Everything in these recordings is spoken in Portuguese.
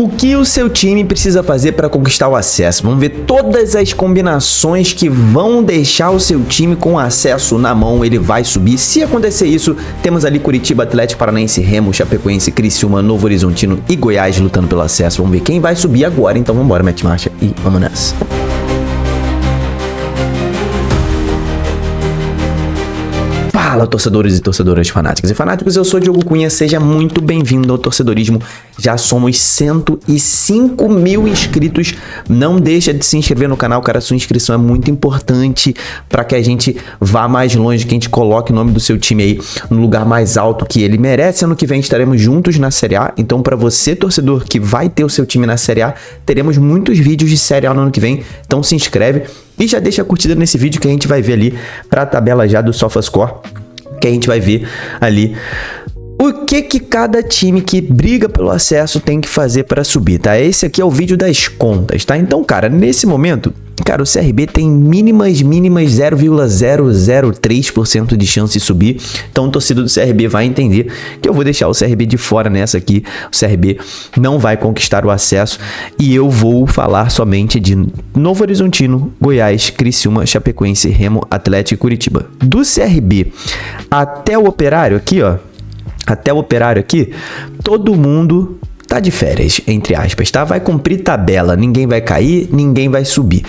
O que o seu time precisa fazer para conquistar o acesso? Vamos ver todas as combinações que vão deixar o seu time com acesso na mão, ele vai subir. Se acontecer isso, temos ali Curitiba, Atlético Paranaense, Remo, Chapecoense, Criciúma, Novo Horizontino e Goiás lutando pelo acesso. Vamos ver quem vai subir agora, então vamos embora, mete marcha e vamos nessa. Fala, torcedores e torcedoras fanáticos e fanáticos, eu sou Diogo Cunha, seja muito bem-vindo ao Torcedorismo. Já somos 105 mil inscritos, não deixa de se inscrever no canal, cara, sua inscrição é muito importante para que a gente vá mais longe, que a gente coloque o nome do seu time aí no lugar mais alto que ele merece. Ano que vem estaremos juntos na Série A, então para você, torcedor, que vai ter o seu time na Série A, teremos muitos vídeos de Série A no ano que vem, então se inscreve e já deixa a curtida nesse vídeo que a gente vai ver ali para a tabela já do SofaScore, que a gente vai ver ali o que cada time que briga pelo acesso tem que fazer para subir, tá? Esse aqui é o vídeo das contas, tá? Então, cara, nesse momento, cara, o CRB tem mínimas 0,003% de chance de subir. Então, o torcedor do CRB vai entender que eu vou deixar o CRB de fora nessa aqui. O CRB não vai conquistar o acesso e eu vou falar somente de Novo Horizontino, Goiás, Criciúma, Chapecoense, Remo, Atlético e Curitiba. Do CRB até o Operário aqui, ó, até o Operário aqui, todo mundo tá de férias, entre aspas, tá? Vai cumprir tabela, ninguém vai cair, ninguém vai subir.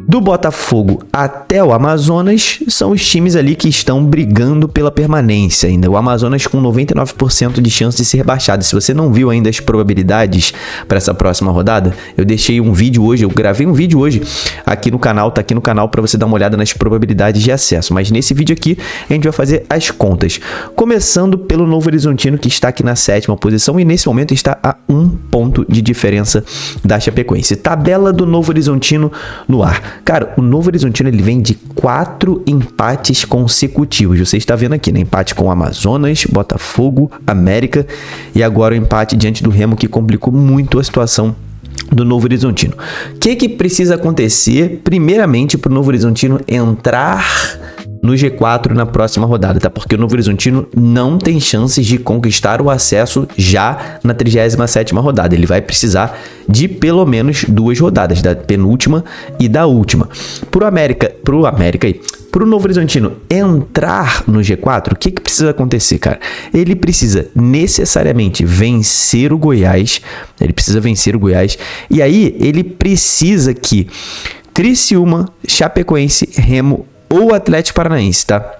Do Botafogo até o Amazonas, são os times ali que estão brigando pela permanência ainda. O Amazonas com 99% de chance de ser rebaixado. Se você não viu ainda as probabilidades para essa próxima rodada, eu deixei um vídeo hoje, eu gravei um vídeo hoje aqui no canal, tá aqui no canal para você dar uma olhada nas probabilidades de acesso. Mas nesse vídeo aqui, a gente vai fazer as contas. Começando pelo Novo Horizontino, que está aqui na 7ª posição e nesse momento está a 1 ponto de diferença da Chapecoense. Tabela do Novo Horizontino no ar. Cara, o Novo Horizontino ele vem de 4 empates consecutivos. Você está vendo aqui, né? Empate com o Amazonas, Botafogo, América e agora o empate diante do Remo, que complicou muito a situação do Novo Horizontino. O que precisa acontecer primeiramente para o Novo Horizontino entrar no G4 na próxima rodada, tá? Porque o Novo Horizontino não tem chances de conquistar o acesso já na 37ª rodada. Ele vai precisar de pelo menos 2 rodadas, da penúltima e da última. Pro Novo Horizontino entrar no G4, o que precisa acontecer, cara? Ele precisa necessariamente vencer o Goiás, e aí ele precisa que Criciúma, Chapecoense, Remo ou Atlético Paranaense, tá?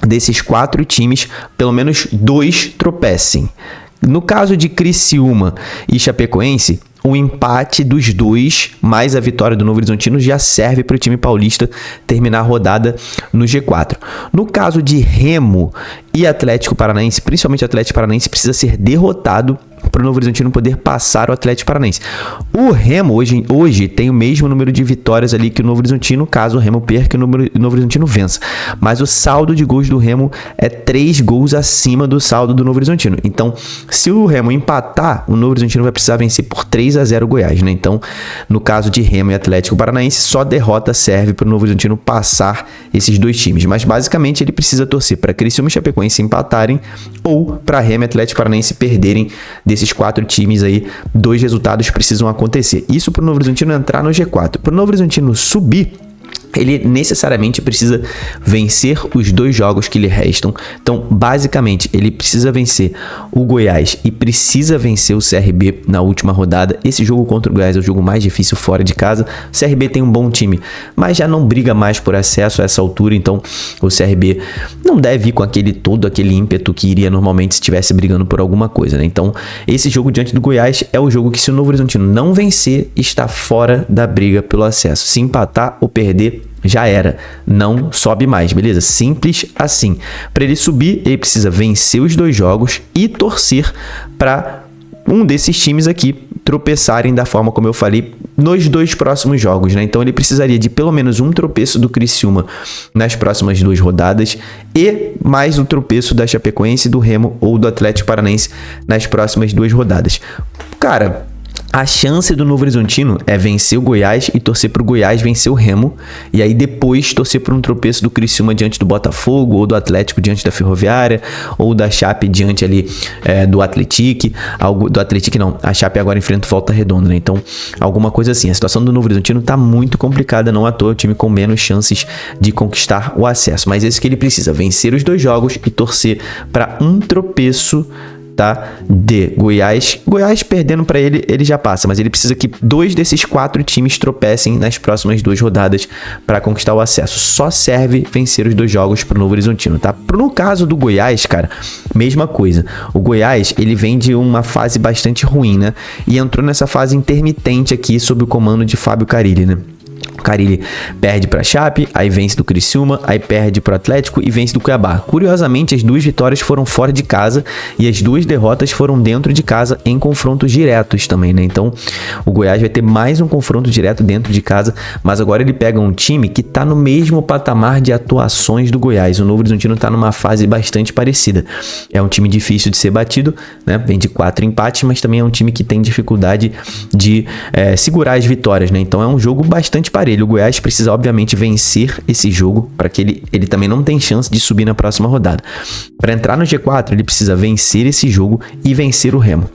Desses 4 times, pelo menos 2 tropecem. No caso de Criciúma e Chapecoense, o empate dos 2 mais a vitória do Novo Horizontino já serve para o time paulista terminar a rodada no G4. No caso de Remo e Atlético Paranaense, principalmente o Atlético Paranaense, precisa ser derrotado para o Novo Horizontino poder passar o Atlético Paranaense. O Remo hoje tem o mesmo número de vitórias ali que o Novo Horizontino, caso o Remo perca e o Novo Horizontino vença. Mas o saldo de gols do Remo é 3 gols acima do saldo do Novo Horizontino. Então, se o Remo empatar, o Novo Horizontino vai precisar vencer por 3-0 o Goiás, né? Então, no caso de Remo e Atlético Paranaense, só derrota serve para o Novo Horizontino passar esses 2 times. Mas, basicamente, ele precisa torcer para Criciúma e Chapecoense empatarem ou para Remo e Atlético Paranaense perderem. Desses 4 times aí, 2 resultados precisam acontecer. Isso para o Novo Horizontino entrar no G4. Para o Novo Horizontino subir, ele necessariamente precisa vencer os 2 jogos que lhe restam. Então, basicamente, ele precisa vencer o Goiás e precisa vencer o CRB na última rodada. Esse jogo contra o Goiás é o jogo mais difícil fora de casa. O CRB tem um bom time, mas já não briga mais por acesso a essa altura. Então, o CRB não deve ir com aquele ímpeto que iria normalmente se estivesse brigando por alguma coisa, né? Então, esse jogo diante do Goiás é o jogo que, se o Novo Horizontino não vencer, está fora da briga pelo acesso. Se empatar ou perder, já era, não sobe mais, beleza? Simples assim. Para ele subir, ele precisa vencer os 2 jogos e torcer para um desses times aqui tropeçarem da forma como eu falei nos 2 próximos jogos, né? Então ele precisaria de pelo menos um tropeço do Criciúma nas próximas 2 rodadas e mais um tropeço da Chapecoense, do Remo ou do Atlético Paranaense nas próximas 2 rodadas. Cara, A chance do Novo Horizontino é vencer o Goiás e torcer pro Goiás vencer o Remo. E aí depois torcer por um tropeço do Criciúma diante do Botafogo, ou do Atlético diante da Ferroviária, ou da Chape diante ali do Atlético. Do Atlético não, a Chape agora enfrenta o Volta Redonda, né? Então, alguma coisa assim. A situação do Novo Horizontino tá muito complicada, não à toa, o time com menos chances de conquistar o acesso. Mas é isso que ele precisa, vencer os 2 jogos e torcer para um tropeço, tá, de Goiás. Goiás perdendo para ele já passa, mas ele precisa que 2 desses 4 times tropecem nas próximas 2 rodadas para conquistar o acesso. Só serve vencer os 2 jogos pro Novo Horizontino, tá? No caso do Goiás, cara, mesma coisa. O Goiás, ele vem de uma fase bastante ruim, né? E entrou nessa fase intermitente aqui sob o comando de Fábio Carille, né? O Carille perde para a Chape, aí vence do Criciúma, aí perde para o Atlético e vence do Cuiabá. Curiosamente, as 2 vitórias foram fora de casa e as 2 derrotas foram dentro de casa em confrontos diretos também, né? Então, o Goiás vai ter mais um confronto direto dentro de casa, mas agora ele pega um time que está no mesmo patamar de atuações do Goiás. O Novo Horizontino está numa fase bastante parecida. É um time difícil de ser batido, né? Vem de 4 empates, mas também é um time que tem dificuldade de segurar as vitórias, né? Então, é um jogo bastante parelho. O Goiás precisa, obviamente, vencer esse jogo para que ele também não tem chance de subir na próxima rodada. Para entrar no G4, ele precisa vencer esse jogo e vencer o Remo.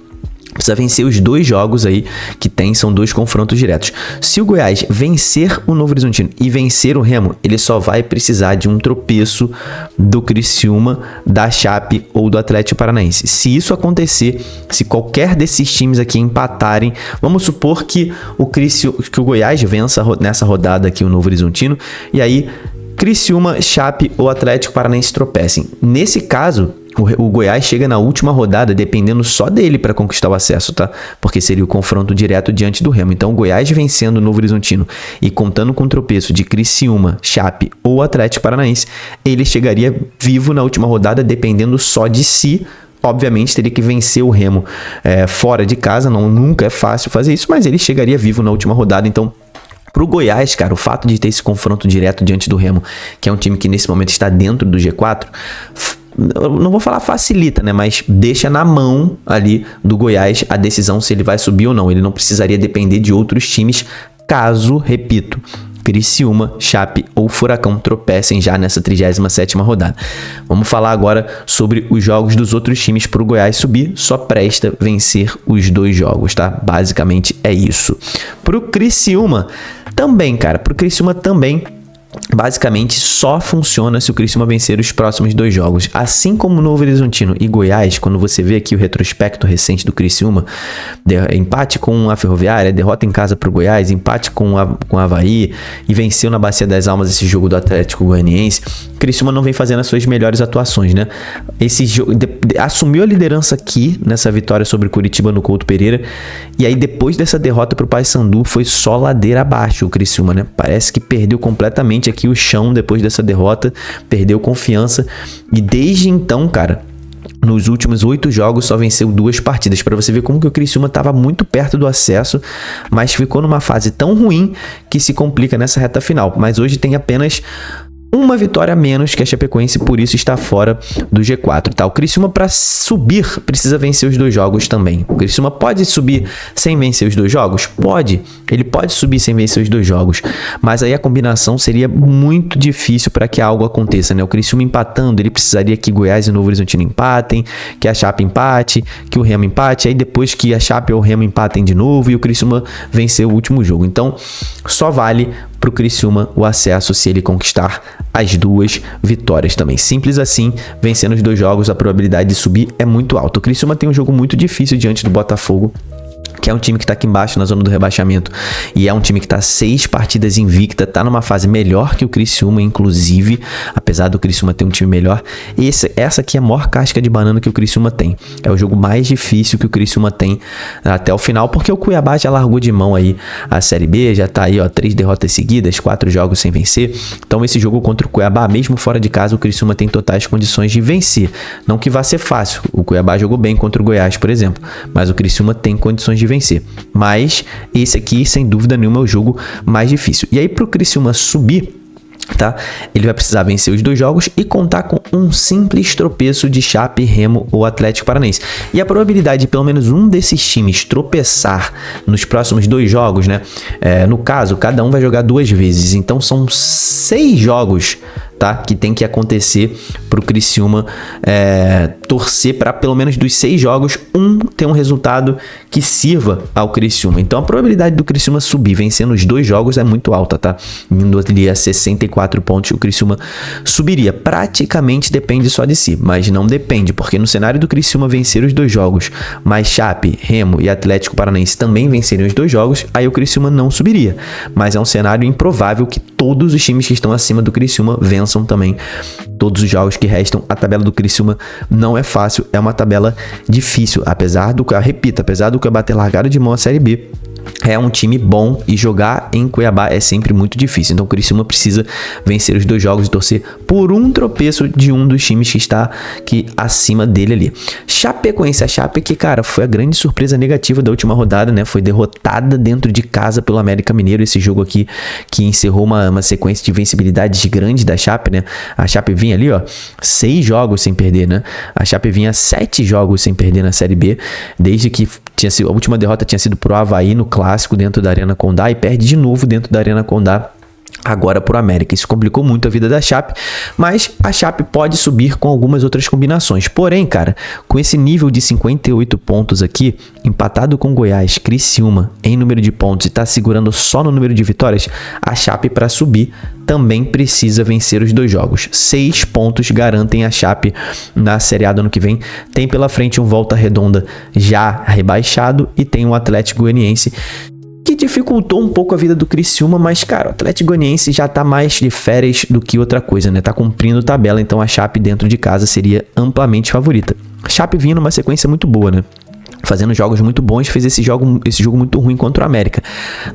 Precisa vencer os 2 jogos aí que tem, são 2 confrontos diretos. Se o Goiás vencer o Novo Horizontino e vencer o Remo, ele só vai precisar de um tropeço do Criciúma, da Chape ou do Atlético Paranaense. Se isso acontecer, se qualquer desses times aqui empatarem, vamos supor que o Goiás vença nessa rodada aqui o Novo Horizontino, e aí Criciúma, Chape ou Atlético Paranaense tropecem. Nesse caso, o Goiás chega na última rodada dependendo só dele para conquistar o acesso, tá? Porque seria o confronto direto diante do Remo. Então, o Goiás vencendo o Novo Horizontino e contando com o tropeço de Criciúma, Chape ou Atlético Paranaense, ele chegaria vivo na última rodada dependendo só de si. Obviamente, teria que vencer o Remo fora de casa. Nunca é fácil fazer isso, mas ele chegaria vivo na última rodada. Então, pro Goiás, cara, o fato de ter esse confronto direto diante do Remo, que é um time que nesse momento está dentro do G4, não vou falar facilita, né? Mas deixa na mão ali do Goiás a decisão se ele vai subir ou não. Ele não precisaria depender de outros times caso, repito, Criciúma, Chape ou Furacão tropecem já nessa 37ª rodada. Vamos falar agora sobre os jogos dos outros times para o Goiás subir. Só presta vencer os 2 jogos, tá? Basicamente é isso. Pro Criciúma também, cara. Pro Criciúma também, basicamente só funciona se o Criciúma vencer os próximos 2 jogos. Assim como Novo Horizontino e Goiás, quando você vê aqui o retrospecto recente do Criciúma, empate com a Ferroviária, derrota em casa pro Goiás, empate com o Avaí e venceu na Bacia das Almas esse jogo do Atlético Goianiense. Criciúma não vem fazendo as suas melhores atuações, né? Esse jogo assumiu a liderança aqui nessa vitória sobre Curitiba no Couto Pereira, e aí depois dessa derrota pro Paysandu foi só ladeira abaixo o Criciúma, né? Parece que perdeu completamente aqui o chão depois dessa derrota, perdeu confiança, e desde então, cara, nos últimos 8 jogos só venceu 2 partidas, para você ver como que o Criciúma estava muito perto do acesso, mas ficou numa fase tão ruim que se complica nessa reta final. Mas hoje tem apenas uma vitória a menos que a Chapecoense, por isso está fora do G4, tá? O Criciúma, para subir, precisa vencer os 2 jogos também. O Criciúma pode subir sem vencer os 2 jogos? Pode. Ele pode subir sem vencer os 2 jogos, mas aí a combinação seria muito difícil para que algo aconteça, né? O Criciúma empatando, ele precisaria que Goiás e Novo Horizontino empatem, que a Chape empate, que o Remo empate, aí depois que a Chape ou o Remo empatem de novo e o Criciúma vencer o último jogo. Então, só vale pro Criciúma o acesso se ele conquistar as 2 vitórias também. Simples assim, vencendo os 2 jogos, a probabilidade de subir é muito alta. O Criciúma tem um jogo muito difícil diante do Botafogo, que é um time que tá aqui embaixo na zona do rebaixamento, e é um time que tá 6 partidas invicta, tá numa fase melhor que o Criciúma, inclusive, apesar do Criciúma ter um time melhor. Essa aqui é a maior casca de banana que o Criciúma tem. É o jogo mais difícil que o Criciúma tem até o final, porque o Cuiabá já largou de mão aí a Série B, já tá aí, ó, 3 derrotas seguidas, 4 jogos sem vencer. Então esse jogo contra o Cuiabá, mesmo fora de casa, o Criciúma tem totais condições de vencer. Não que vá ser fácil, o Cuiabá jogou bem contra o Goiás, por exemplo, mas o Criciúma tem condições de vencer. Mas esse aqui, sem dúvida nenhuma, é o jogo mais difícil. E aí, pro Criciúma subir, tá? Ele vai precisar vencer os 2 jogos e contar com um simples tropeço de Chape, Remo ou Atlético Paranaense. E a probabilidade de pelo menos um desses times tropeçar nos próximos 2 jogos, né? No caso, cada um vai jogar 2 vezes, então são 6 jogos, tá? Que tem que acontecer pro Criciúma torcer para pelo menos dos 6 jogos, ter um resultado que sirva ao Criciúma. Então a probabilidade do Criciúma subir vencendo os 2 jogos é muito alta, tá? Indo ali a 64 pontos, o Criciúma subiria. Praticamente depende só de si, mas não depende, porque no cenário do Criciúma vencer os 2 jogos, mas Chape, Remo e Atlético Paranaense também vencerem os 2 jogos, aí o Criciúma não subiria. Mas é um cenário improvável que todos os times que estão acima do Criciúma vençam também todos os jogos que restam. A tabela do Criciúma não é fácil, é uma tabela difícil, apesar do que bater largada de mão a Série B. É um time bom e jogar em Cuiabá é sempre muito difícil. Então o Criciúma precisa vencer os 2 jogos e torcer por um tropeço de um dos times que está acima dele ali. Chapecoense, a Chape que, cara, foi a grande surpresa negativa da última rodada, né? Foi derrotada dentro de casa pelo América Mineiro. Esse jogo aqui que encerrou uma sequência de vencibilidades grande da Chape, né? A Chape vinha ali, 6 jogos sem perder, né? A Chape vinha 7 jogos sem perder na Série B, desde que a última derrota tinha sido pro Avaí no clássico dentro da Arena Condá e perde de novo dentro da Arena Condá agora pro América. Isso complicou muito a vida da Chape, mas a Chape pode subir com algumas outras combinações. Porém, cara, com esse nível de 58 pontos aqui, empatado com Goiás, Criciúma em número de pontos e tá segurando só no número de vitórias, a Chape para subir também precisa vencer os 2 jogos. 6 pontos garantem a Chape na Série A do ano que vem. Tem pela frente um Volta Redonda já rebaixado e tem um Atlético Goianiense que dificultou um pouco a vida do Criciúma, mas, cara, o Atlético Goianiense já tá mais de férias do que outra coisa, né? Tá cumprindo tabela, então a Chape dentro de casa seria amplamente favorita. A Chape vinha numa sequência muito boa, né? Fazendo jogos muito bons, fez esse jogo muito ruim contra o América.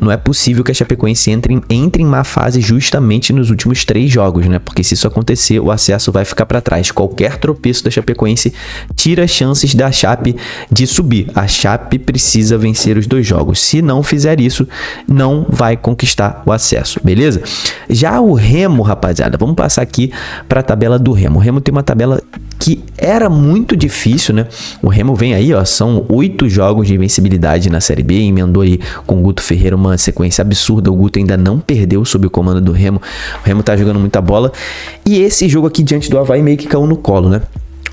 Não é possível que a Chapecoense entre em má fase justamente nos últimos 3 jogos, né? Porque se isso acontecer, o acesso vai ficar para trás. Qualquer tropeço da Chapecoense tira as chances da Chape de subir. A Chape precisa vencer os 2 jogos. Se não fizer isso, não vai conquistar o acesso, beleza? Já o Remo, rapaziada, vamos passar aqui para a tabela do Remo. O Remo tem uma tabela que era muito difícil, né? O Remo vem aí, são 8 jogos de invencibilidade na Série B, emendou aí com o Guto Ferreira uma sequência absurda. O Guto ainda não perdeu sob o comando do Remo. O Remo tá jogando muita bola. E esse jogo aqui diante do Avaí meio que caiu no colo, né?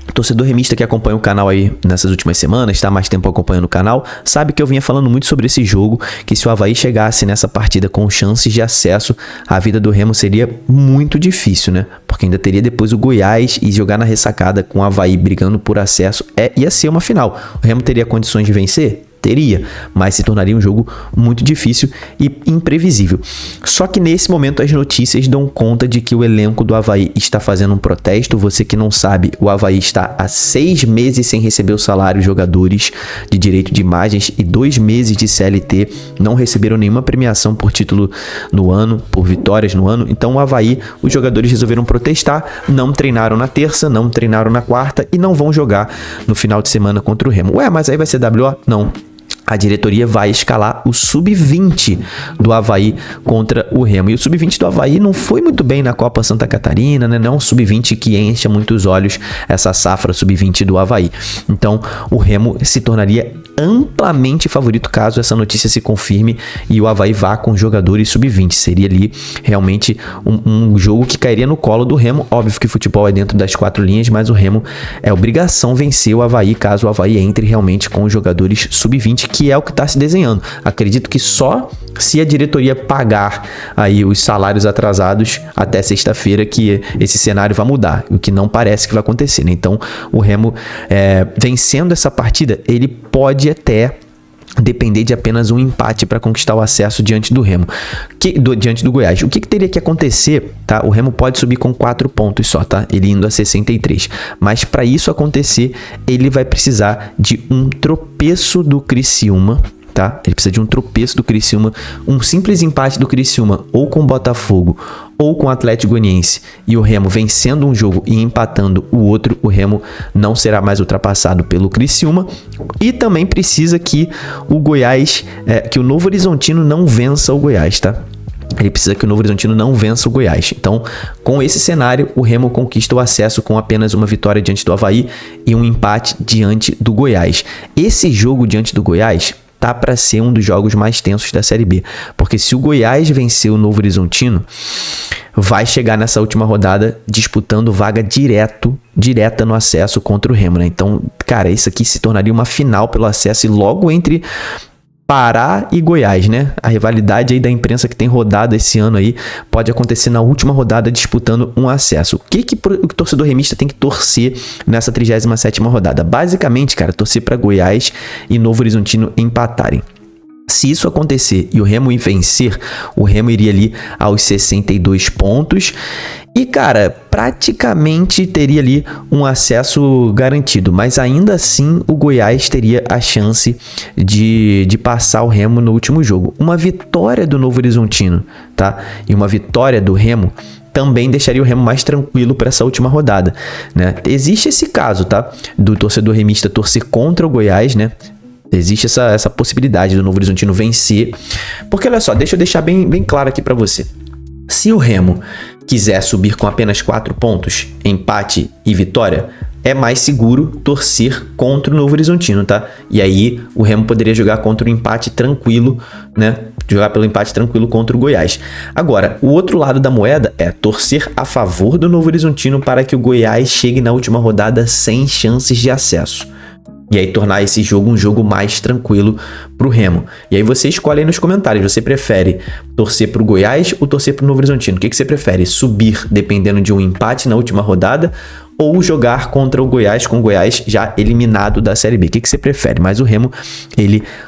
O torcedor remista que acompanha o canal aí nessas últimas semanas, está mais tempo acompanhando o canal, sabe que eu vinha falando muito sobre esse jogo, que se o Avaí chegasse nessa partida com chances de acesso, a vida do Remo seria muito difícil, né? Porque ainda teria depois o Goiás e jogar na ressacada com o Avaí brigando por acesso, ia ser uma final. O Remo teria condições de vencer? Teria, mas se tornaria um jogo muito difícil e imprevisível. Só que nesse momento as notícias dão conta de que o elenco do Avaí está fazendo um protesto. Você que não sabe, o Avaí está há 6 meses sem receber o salário, jogadores de direito de imagens e 2 meses de CLT, não receberam nenhuma premiação por título no ano, por vitórias no ano. Então o Avaí, os jogadores resolveram protestar, não treinaram na terça, não treinaram na quarta e não vão jogar no final de semana contra o Remo. Ué, mas aí vai ser WO? Não. A diretoria vai escalar o Sub-20 do Avaí contra o Remo. E o Sub-20 do Avaí não foi muito bem na Copa Santa Catarina, né? Não é um Sub-20 que encha muitos olhos essa safra Sub-20 do Avaí. Então, o Remo se tornaria amplamente favorito caso essa notícia se confirme e o Avaí vá com jogadores Sub-20. Seria ali realmente um jogo que cairia no colo do Remo. Óbvio que futebol é dentro das 4 linhas, mas o Remo é obrigação vencer o Avaí caso o Avaí entre realmente com os jogadores Sub-20, que é o que está se desenhando. Acredito que só se a diretoria pagar aí os salários atrasados até sexta-feira que esse cenário vai mudar, o que não parece que vai acontecer, né? Então o Remo vencendo essa partida, ele pode até depender de apenas um empate para conquistar o acesso diante do Remo, diante do Goiás. O que teria que acontecer, tá? O Remo pode subir com 4 pontos só, tá? Ele indo a 63. Mas para isso acontecer, ele vai precisar de um tropeço do Criciúma, tá? Ele precisa de um tropeço do Criciúma, um simples empate do Criciúma, ou com o Botafogo, ou com o Atlético Goianiense, e o Remo vencendo um jogo e empatando o outro, o Remo não será mais ultrapassado pelo Criciúma. E também precisa que o Goiás, que o Novo Horizontino não vença o Goiás, tá? ele precisa que o Novo Horizontino não vença o Goiás. Então, com esse cenário, o Remo conquista o acesso com apenas uma vitória diante do Avaí e um empate diante do Goiás. Esse jogo diante do Goiás tá para ser um dos jogos mais tensos da Série B, porque se o Goiás vencer o Novo Horizontino, vai chegar nessa última rodada disputando vaga direta no acesso contra o Remo, né? Então, cara, isso aqui se tornaria uma final pelo acesso e logo entre Pará e Goiás, né? A rivalidade aí da imprensa que tem rodado esse ano aí pode acontecer na última rodada disputando um acesso. O que o torcedor remista tem que torcer nessa 37ª rodada? Basicamente, cara, torcer para Goiás e Novo Horizontino empatarem. Se isso acontecer e o Remo vencer, o Remo iria ali aos 62 pontos e, cara, praticamente teria ali um acesso garantido, mas ainda assim o Goiás teria a chance de passar o Remo no último jogo. Uma vitória do Novo Horizontino, tá? E uma vitória do Remo também deixaria o Remo mais tranquilo para essa última rodada, né? Existe esse caso, tá? Do torcedor remista torcer contra o Goiás, né? Existe essa possibilidade do Novo Horizontino vencer. Porque, olha só, deixa eu deixar bem claro aqui para você. Se o Remo quiser subir com apenas 4 pontos, empate e vitória, é mais seguro torcer contra o Novo Horizontino, tá? E aí o Remo poderia jogar contra o empate tranquilo, né? Jogar pelo empate tranquilo contra o Goiás. Agora, o outro lado da moeda é torcer a favor do Novo Horizontino para que o Goiás chegue na última rodada sem chances de acesso. E aí tornar esse jogo um jogo mais tranquilo pro Remo. E aí você escolhe aí nos comentários, você prefere torcer pro Goiás ou torcer pro Novo Horizontino? O que você prefere? Subir dependendo de um empate na última rodada ou jogar contra o Goiás com o Goiás já eliminado da Série B? O que você prefere? Mas o Remo,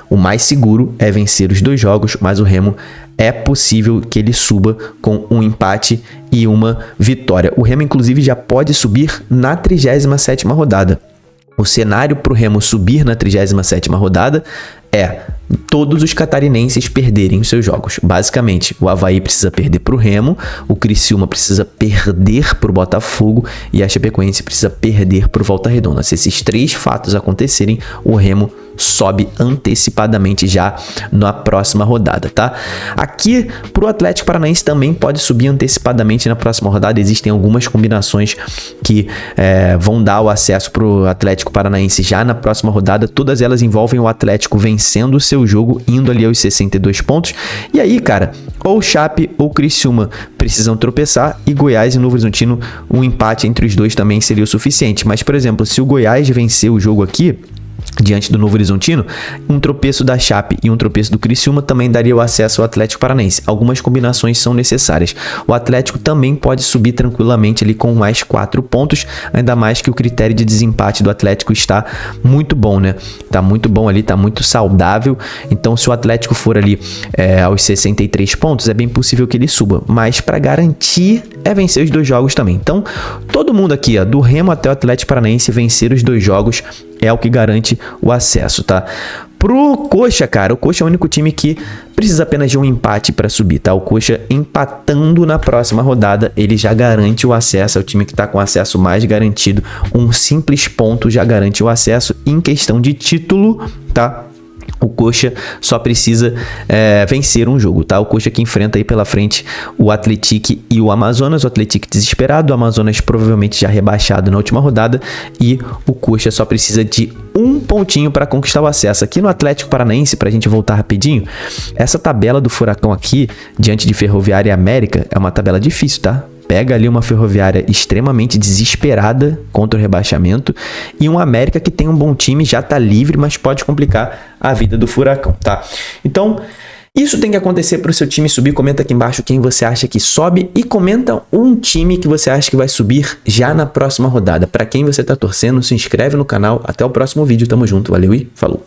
o mais seguro é vencer os 2 jogos, mas o Remo é possível que ele suba com um empate e uma vitória. O Remo, inclusive, já pode subir na 37ª rodada. O cenário para o Remo subir na 37ª rodada é todos os catarinenses perderem os seus jogos. Basicamente, o Avaí precisa perder para o Remo, o Criciúma precisa perder para o Botafogo e a Chapecoense precisa perder para o Volta Redonda. Se esses 3 fatos acontecerem, o Remo sobe antecipadamente já na próxima rodada, tá? Aqui pro Atlético Paranaense também pode subir antecipadamente na próxima rodada. Existem algumas combinações que vão dar o acesso pro Atlético Paranaense já na próxima rodada. Todas elas envolvem o Atlético vencendo o seu jogo, indo ali aos 62 pontos. E aí, cara, ou Chape ou Criciúma precisam tropeçar e Goiás e Novo Horizontino, um empate entre os dois também seria o suficiente. Mas, por exemplo, se o Goiás vencer o jogo aqui, diante do Novo Horizontino, um tropeço da Chape e um tropeço do Criciúma também daria o acesso ao Atlético Paranaense. Algumas combinações são necessárias. O Atlético também pode subir tranquilamente ali com mais 4 pontos, ainda mais que o critério de desempate do Atlético está muito bom, né? Tá muito bom ali, tá muito saudável. Então, se o Atlético for ali aos 63 pontos, é bem possível que ele suba. Mas para garantir é vencer os 2 jogos também. Então, todo mundo aqui, ó, do Remo até o Atlético Paranaense, vencer os 2 jogos é o que garante o acesso, tá? Pro Coxa, cara, o Coxa é o único time que precisa apenas de um empate para subir, tá? O Coxa empatando na próxima rodada, ele já garante o acesso, é o time que tá com acesso mais garantido. Um simples ponto já garante o acesso. Em questão de título, tá? O Coxa só precisa vencer um jogo, tá? O Coxa que enfrenta aí pela frente o Atlético e o Amazonas. O Atlético desesperado, o Amazonas provavelmente já rebaixado na última rodada. E o Coxa só precisa de um pontinho para conquistar o acesso. Aqui no Atlético Paranaense, pra gente voltar rapidinho, essa tabela do Furacão aqui, diante de Ferroviária e América, é uma tabela difícil, tá? Pega ali uma Ferroviária extremamente desesperada contra o rebaixamento e um América que tem um bom time, já tá livre, mas pode complicar a vida do Furacão, tá? Então, isso tem que acontecer para o seu time subir. Comenta aqui embaixo quem você acha que sobe e comenta um time que você acha que vai subir já na próxima rodada. Para quem você tá torcendo, se inscreve no canal. Até o próximo vídeo, tamo junto, valeu e falou!